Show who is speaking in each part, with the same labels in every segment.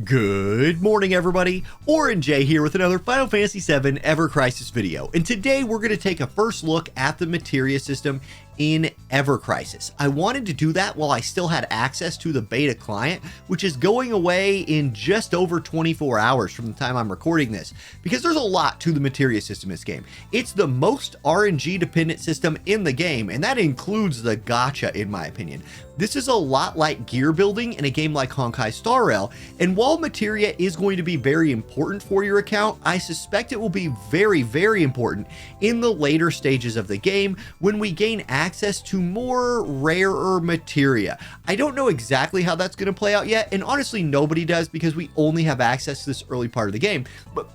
Speaker 1: Good morning, everybody. Auronnj here with another Final Fantasy VII EverCrisis video, and today we're going to take a first look at the Materia system in EverCrisis. I wanted to do that while I still had access to the beta client, which is going away in just over 24 hours from the time I'm recording this, because there's a lot to the Materia system in this game. It's the most RNG dependent system in the game, and that includes the gacha, in my opinion. This is a lot like gear building in a game like Honkai Star Rail, and while Materia is going to be very important for your account, I suspect it will be very, very important in the later stages of the game when we gain access to more rarer materia. I don't know exactly how that's going to play out yet, and honestly nobody does because we only have access to this early part of the game. But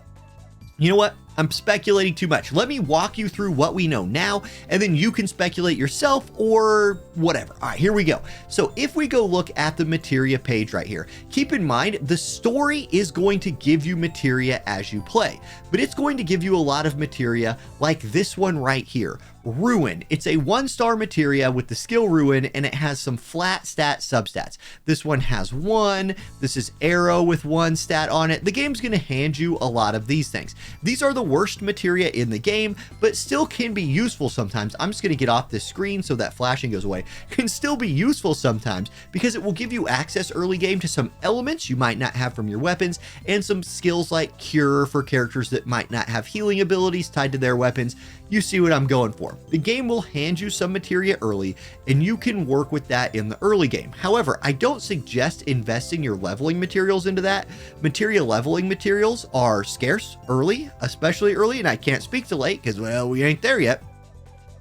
Speaker 1: you know what? I'm speculating too much. Let me walk you through what we know now, and then you can speculate yourself or whatever. All right, here we go. So if we go look at the materia page right here, keep in mind the story is going to give you materia as you play, but it's going to give you a lot of materia like this one right here. Ruin. It's a 1-star materia with the skill Ruin, and it has some flat stat substats. This one has 1. This is arrow with 1 stat on it. The game's going to hand you a lot of these things. These are the worst materia in the game, but still can be useful sometimes. I'm just going to get off this screen so that flashing goes away. Can still be useful sometimes because it will give you access early game to some elements you might not have from your weapons, and some skills like cure for characters that might not have healing abilities tied to their weapons. You see what I'm going for. The game will hand you some materia early, and you can work with that in the early game. However, I don't suggest investing your leveling materials into that. Materia leveling materials are scarce early, especially early, and I can't speak to late because, well, we ain't there yet.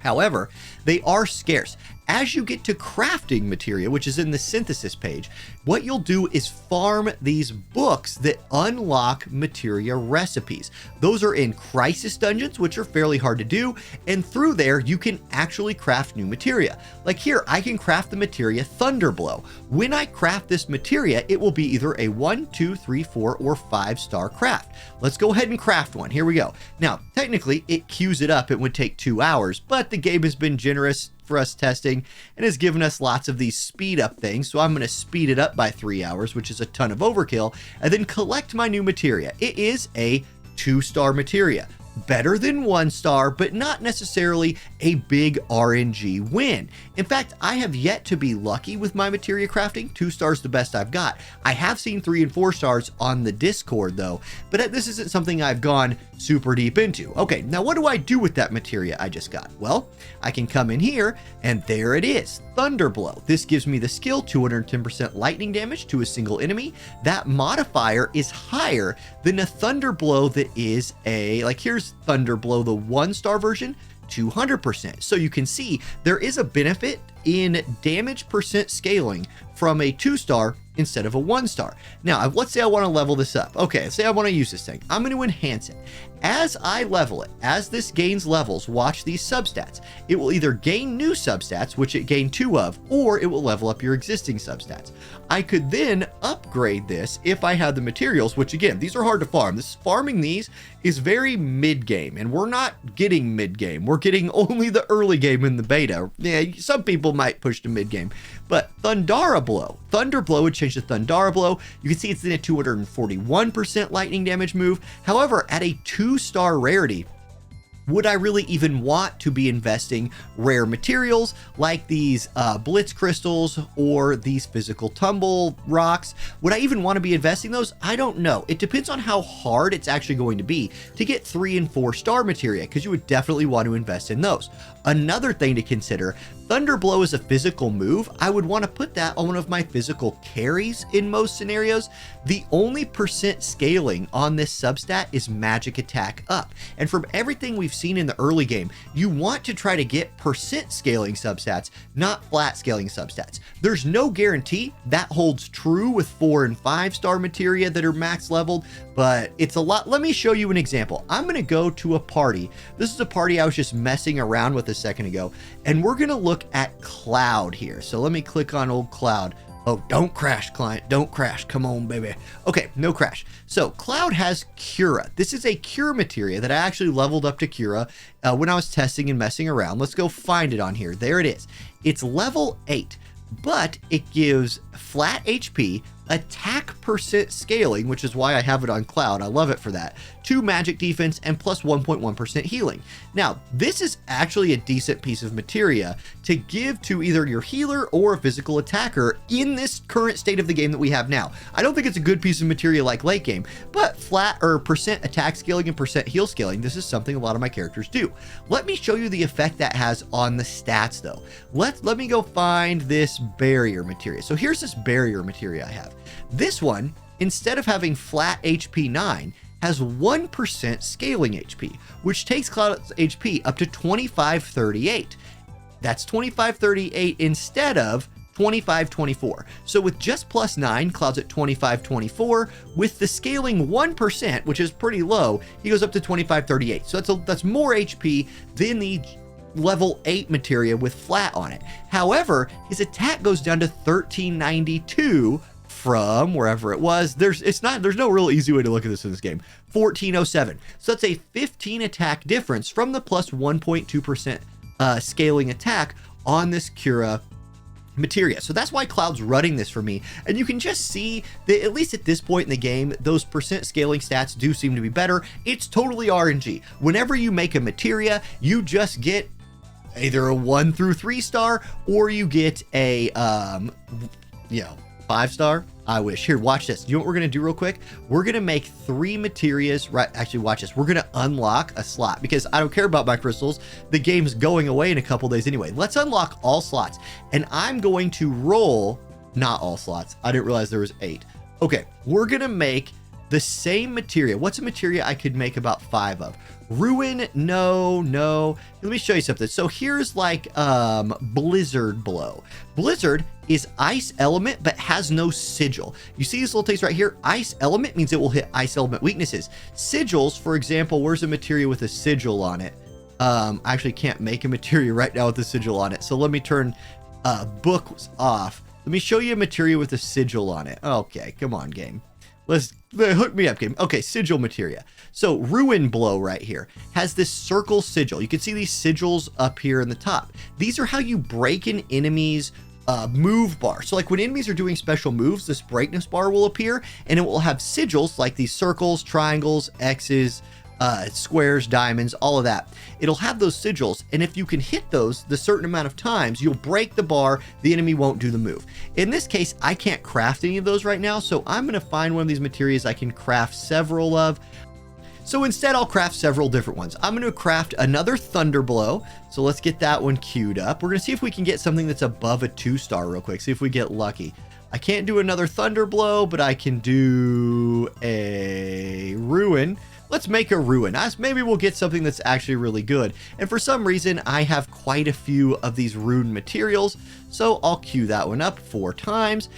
Speaker 1: However, they are scarce. As you get to crafting materia, which is in the synthesis page, what you'll do is farm these books that unlock materia recipes. Those are in crisis dungeons, which are fairly hard to do, and through there you can actually craft new materia. Like here, I can craft the materia Thunderblow. When I craft this materia, it will be either a 1, 2, 3, 4, or 5-star craft. Let's go ahead and craft one. Here we go. Now, technically, it queues it up. It would take 2 hours, but the game has been generous for us testing and has given us lots of these speed up things, so I'm going to speed it up by 3 hours, which is a ton of overkill, and then collect my new materia. It is a 2-star materia. Better than 1-star, but not necessarily a big RNG win. In fact, I have yet to be lucky with my materia crafting. 2 stars the best I've got. I have seen 3 and 4 stars on the Discord though, but this isn't something I've gone super deep into. Okay, now what do I do with that materia I just got? Well, I can come in here and there it is, Thunderblow. This gives me the skill 210% lightning damage to a single enemy. That modifier is higher than a Thunderblow that is a, like here's Thunderblow, the 1-star version, 200%. So you can see there is a benefit in damage percent scaling from a 2-star instead of a 1-star. Now, let's say I want to level this up. Okay, say I want to use this thing. I'm going to enhance it. As I level it, as this gains levels, watch these substats. It will either gain new substats, which it gained 2 of, or it will level up your existing substats. I could then upgrade this if I have the materials, which again, these are hard to farm. Farming these is very mid-game, and we're not getting mid-game. We're getting only the early game in the beta. Yeah, some people might push to mid-game, but Thunderblow would change to Thunderblow. You can see it's in a 241% lightning damage move. However, at a 2-star rarity, would I really even want to be investing rare materials like these blitz crystals or these physical tumble rocks? Would I even want to be investing those? I don't know. It depends on how hard it's actually going to be to get 3 and 4-star materia, because you would definitely want to invest in those. Another thing to consider, Thunderblow is a physical move. I would want to put that on one of my physical carries in most scenarios. The only percent scaling on this substat is magic attack up. And from everything we've seen in the early game, you want to try to get percent scaling substats, not flat scaling substats. There's no guarantee that holds true with 4 and 5-star materia that are max leveled, but it's a lot. Let me show you an example. I'm going to go to a party. This is a party I was just messing around with a second ago, and we're going to look at Cloud here. So let me click on old Cloud. Oh, don't crash, client. Don't crash. Come on, baby. Okay, no crash. So Cloud has Cura. This is a Cure materia that I actually leveled up to Cura when I was testing and messing around. Let's go find it on here. There it is. It's level 8. but it gives flat HP, attack percent scaling, which is why I have it on Cloud. I love it for that. 2 magic defense and plus 1.1% healing. Now, this is actually a decent piece of materia to give to either your healer or a physical attacker in this current state of the game that we have now. I don't think it's a good piece of materia like late game, but flat or percent attack scaling and percent heal scaling, this is something a lot of my characters do. Let me show you the effect that has on the stats though. Let me go find this barrier materia. So here's this barrier materia I have. This one, instead of having flat HP 9, has 1% scaling HP, which takes Cloud's HP up to 2538. That's 2538 instead of 2524. So with just plus 9, Cloud's at 2524. With the scaling 1%, which is pretty low, he goes up to 2538. So that's more HP than the level 8 materia with flat on it. However, his attack goes down to 1392 from wherever it was. There's no real easy way to look at this in this game. 1407. So that's a 15 attack difference from the plus 1.2% scaling attack on this Cura materia. So that's why Cloud's running this for me. And you can just see that at least at this point in the game, those percent scaling stats do seem to be better. It's totally RNG. Whenever you make a materia, you just get either a 1 through 3 star, or you get a 5 star. I wish. Here, watch this. You know what we're going to do real quick? We're going to make 3 materias. Right. Actually, watch this. We're going to unlock a slot because I don't care about my crystals. The game's going away in a couple days anyway. Let's unlock all slots. And I'm going to roll, not all slots. I didn't realize there was 8. Okay. We're going to make the same materia. What's a materia I could make about 5 of? Ruin, no. Let me show you something. So here's like Blizzard Blow. Blizzard is ice element but has no sigil. You see this little text right here? Ice element means it will hit ice element weaknesses. Sigils, for example, where's a materia with a sigil on it? I actually can't make a materia right now with a sigil on it. So let me turn books off. Let me show you a materia with a sigil on it. Okay, come on, game. Let's hook me up, game. Okay, sigil materia. So Ruin Blow right here has this circle sigil. You can see these sigils up here in the top. These are how you break an enemy's move bar. So like when enemies are doing special moves, this brightness bar will appear and it will have sigils like these circles, triangles, X's, squares, diamonds, all of that. It'll have those sigils, and if you can hit those the certain amount of times, you'll break the bar, the enemy won't do the move. In this case, I can't craft any of those right now, so I'm going to find one of these materials I can craft several of. So instead, I'll craft several different ones. I'm going to craft another Thunder Blow. So let's get that one queued up. We're going to see if we can get something that's above a 2-star real quick. See if we get lucky. I can't do another Thunder Blow, but I can do a Ruin. Let's make a Ruin. Maybe we'll get something that's actually really good. And for some reason, I have quite a few of these Rune materials. So I'll queue that one up 4 times.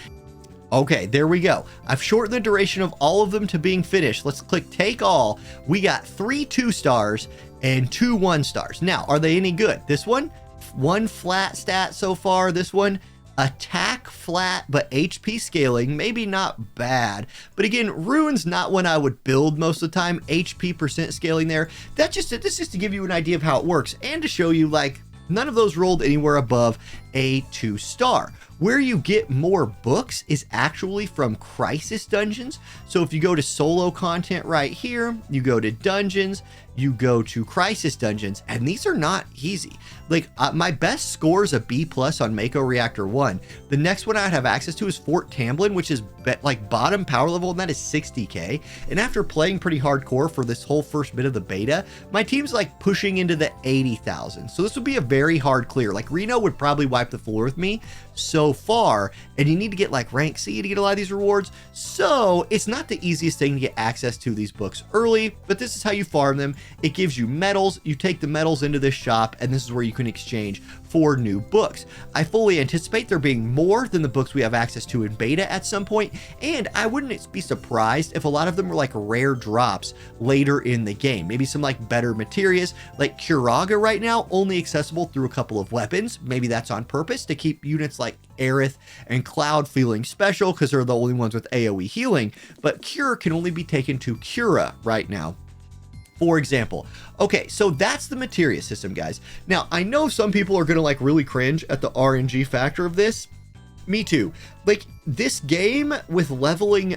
Speaker 1: Okay, there we go. I've shortened the duration of all of them to being finished. Let's click take all. We got 3 2-stars and 2 1-stars. Now, are they any good? This one, 1 flat stat so far. This one, attack flat, but HP scaling, maybe not bad. But again, Ruin's not one I would build most of the time. HP percent scaling there. This is just to give you an idea of how it works and to show you like none of those rolled anywhere above a 2-star. Where you get more books is actually from crisis dungeons. So if you go to solo content right here, you go to dungeons, you go to crisis dungeons, and these are not easy. Like my best score is a B+ on Mako Reactor 1. The next one I'd have access to is Fort Tamblin, which is like bottom power level, and that is 60k. And after playing pretty hardcore for this whole first bit of the beta, my team's like pushing into the 80,000. So this would be a very hard clear. Like Reno would probably wipe the floor with me so far, and you need to get like rank C to get a lot of these rewards. So it's not the easiest thing to get access to these books early, but this is how you farm them. It gives you medals. You take the medals into this shop, and this is where you can exchange for new books. I fully anticipate there being more than the books we have access to in beta at some point, and I wouldn't be surprised if a lot of them were like rare drops later in the game. Maybe some like better materials, like Curaga right now, only accessible through a couple of weapons. Maybe that's on purpose to keep units like Aerith and Cloud feeling special because they're the only ones with AoE healing, but Cure can only be taken to Cura right now, for example. Okay, so that's the materia system, guys. Now, I know some people are going to like really cringe at the RNG factor of this, Me too. Like, this game with leveling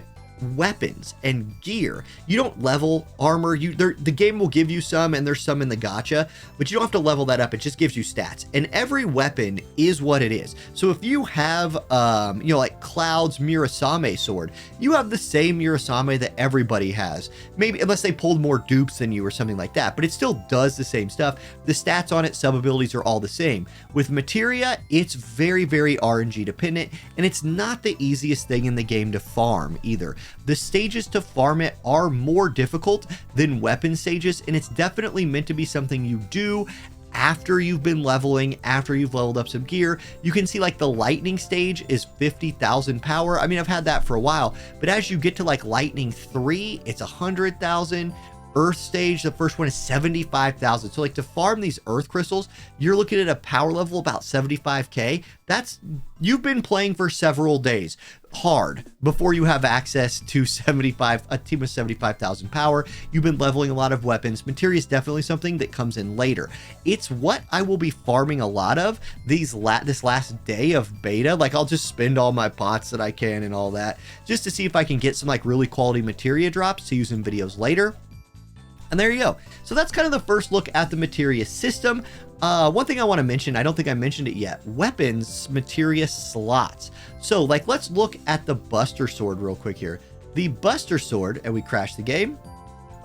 Speaker 1: weapons and gear, you don't level armor. The game will give you some, and there's some in the gacha, but you don't have to level that up. It just gives you stats, and every weapon is what it is. So if you have you know, like Cloud's Murasame sword, you have the same Murasame that everybody has, maybe unless they pulled more dupes than you or something like that, but it still does the same stuff. The stats on it, sub abilities, are all the same. With Materia, it's very RNG dependent, and it's not the easiest thing in the game to farm either. The stages to farm it are more difficult than weapon stages, and it's definitely meant to be something you do after you've been leveling, after you've leveled up some gear. You can see like the lightning stage is 50,000 power. I mean, I've had that for a while, but as you get to like lightning 3, it's 100,000. Earth stage, the first one, is 75,000. So like, to farm these earth crystals, you're looking at a power level about 75k. That's, you've been playing for several days hard before you have access to a team of 75,000 power. You've been leveling a lot of weapons. Materia is definitely something that comes in later. It's what I will be farming a lot of this last day of beta. Like, I'll just spend all my pots that I can and all that, just to see if I can get some like really quality materia drops to use in videos later. And there you go. So that's kind of the first look at the Materia system. One thing I want to mention, I don't think I mentioned it yet, weapons Materia slots. So like, let's look at the Buster Sword real quick here. The Buster Sword, and we crash the game.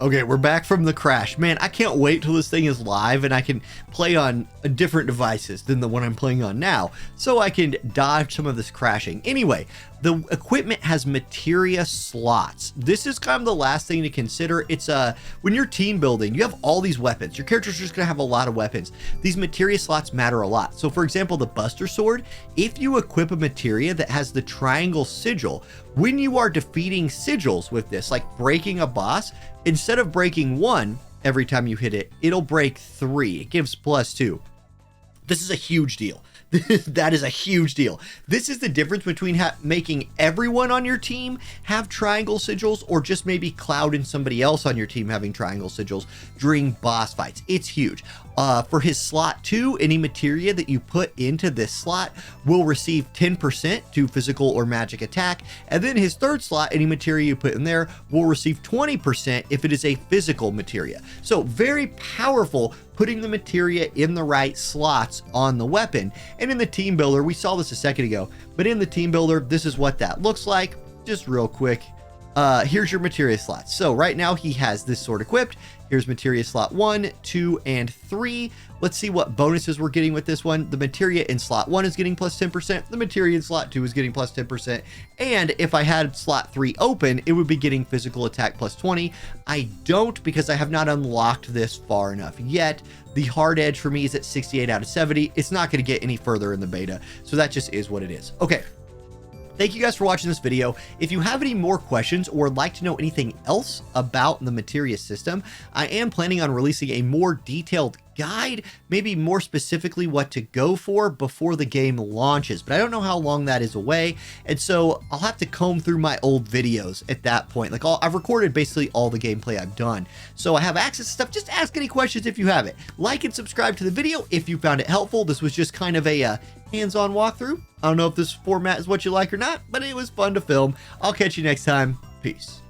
Speaker 1: Okay, we're back from the crash. Man, I can't wait till this thing is live and I can play on different devices than the one I'm playing on now, so I can dodge some of this crashing. Anyway, the equipment has materia slots. This is kind of the last thing to consider. It's when you're team building, you have all these weapons. Your character's just gonna have a lot of weapons. These materia slots matter a lot. So for example, the Buster Sword, if you equip a materia that has the triangle sigil, when you are defeating sigils with this, like breaking a boss, instead of breaking 1 every time you hit it, it'll break 3. It gives +2. This is a huge deal. That is a huge deal. This is the difference between making everyone on your team have triangle sigils, or just maybe Cloud and somebody else on your team having triangle sigils during boss fights. It's huge. For his slot 2, any materia that you put into this slot will receive 10% to physical or magic attack, and then his third slot, any materia you put in there, will receive 20% if it is a physical materia. So very powerful, putting the materia in the right slots on the weapon. And in the team builder, we saw this a second ago, but in the team builder, this is what that looks like. Just real quick, here's your materia slots. So right now he has this sword equipped. Here's materia slot 1, 2, and 3. Let's see what bonuses we're getting with this one. The materia in slot 1 is getting +10%. The materia in slot 2 is getting +10%. And if I had slot 3 open, it would be getting physical attack +20. I don't, because I have not unlocked this far enough yet. The hard edge for me is at 68 out of 70. It's not going to get any further in the beta, so that just is what it is. Okay. Thank you guys for watching this video. If you have any more questions or would like to know anything else about the Materia system, I am planning on releasing a more detailed guide, maybe more specifically what to go for before the game launches, but I don't know how long that is away, and so I'll have to comb through my old videos at that point. Like, I've recorded basically all the gameplay I've done, so I have access to stuff. Just ask any questions if you have it. Like and subscribe to the video if you found it helpful. This was just kind of a hands-on walkthrough. I don't know if this format is what you like or not, but it was fun to film. I'll catch you next time. Peace.